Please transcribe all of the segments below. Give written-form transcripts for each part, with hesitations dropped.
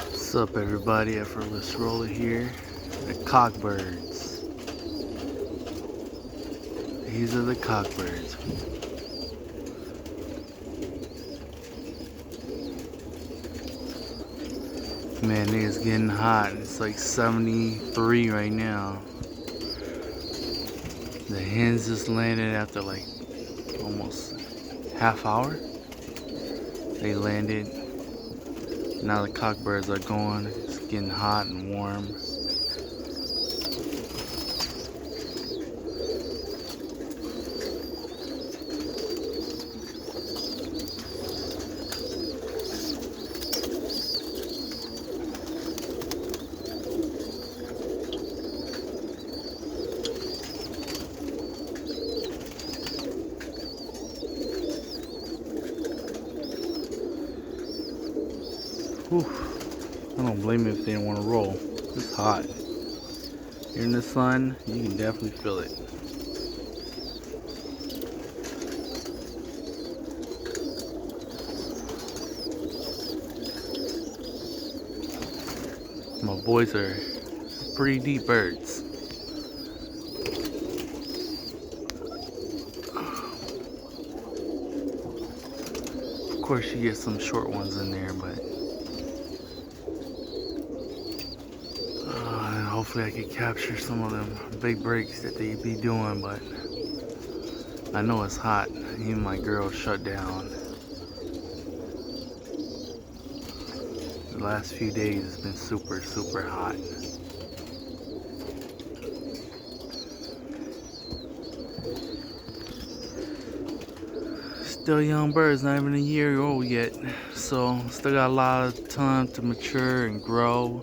What's up, everybody? Effortless Roller here. The cockbirds. These are the cockbirds. Man, it is getting hot. It's like 73 right now. The hens just landed after like almost half hour. They landed. Now the cockbirds are going. It's getting hot and warm. Whew. I don't blame them if they don't want to roll. It's hot. You're in the sun, you can definitely feel it. My boys are pretty deep birds. Of course you get some short ones in there, but hopefully I can capture some of them big breaks that they be doing, but I know it's hot. Even my girl shut down. The last few days it's been super hot. Still young birds, not even a year old yet, so still got a lot of time to mature and grow.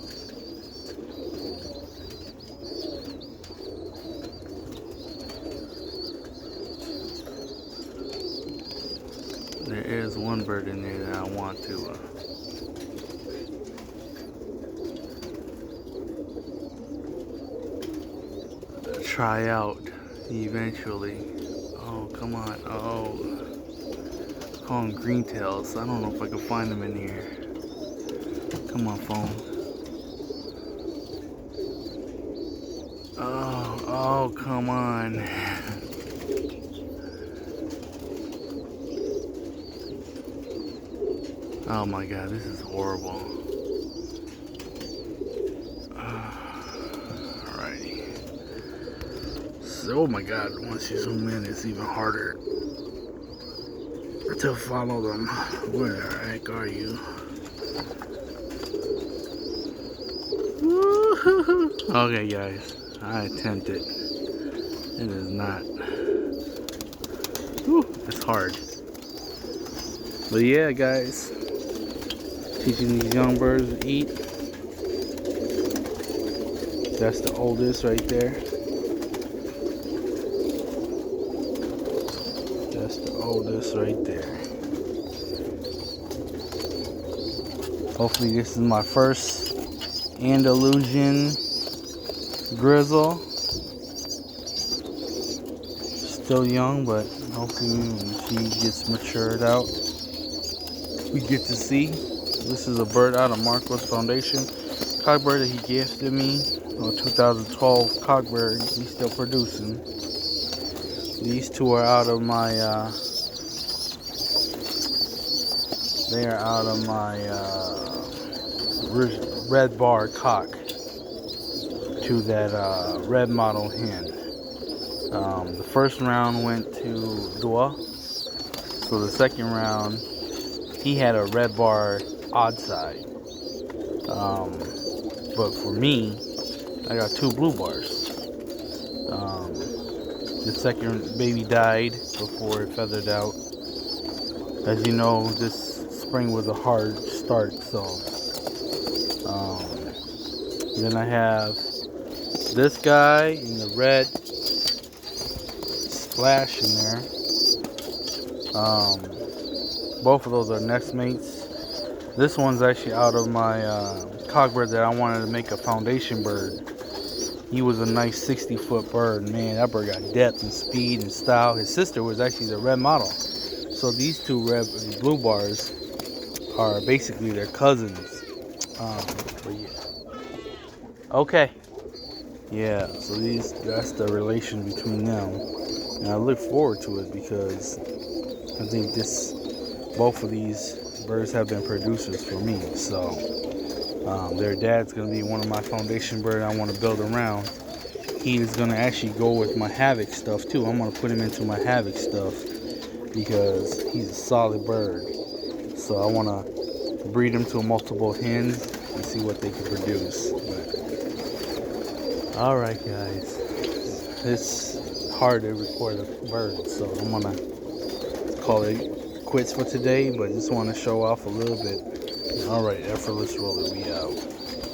There is one bird in there that I want to try out eventually. Oh, come on. Oh, call them green tails. I don't know if I can find them in here. Come on, phone. Oh, come on. Oh my god, this is horrible. Alrighty. So, oh my god, once you zoom in, it's even harder to follow them. Where the heck are you? Woo-hoo-hoo. Okay, guys, I attempted. It is not. Whew, it's hard. But yeah, guys, teaching these young birds to eat. That's the oldest right there. That's the oldest right there. Hopefully this is my first Andalusian grizzle. Still young, but hopefully when she gets matured out, we get to see. This is a bird out of Marcos Foundation. Cockbird that he gifted me. 2012 cockbird. He's still producing. These two are out of my they are out of my red bar cock to that red model hen. The first round went to Dua. So the second round he had a red bar odd side. But for me, I got two blue bars. The second baby died before it feathered out. As you know, this spring was a hard start, so then I have this guy in the red splash in there. Both of those are nest mates. This one's actually out of my cockbird that I wanted to make a foundation bird. He was a nice 60-foot bird. Man, that bird got depth and speed and style. His sister was actually the red model. So these two red blue bars are basically their cousins. But yeah. Okay. Yeah, so that's the relation between them. And I look forward to it because I think both of these birds have been producers for me. So their dad's gonna be one of my foundation birds I want to build around. He is gonna actually go with my havoc stuff too. I'm gonna put him into my havoc stuff because he's a solid bird. So I want to breed him to multiple hens and see what they can produce. But, all right, guys, it's hard to record a bird, so I'm gonna call it quits for today. But just want to show off a little bit. All right, Effortless Roller, we out.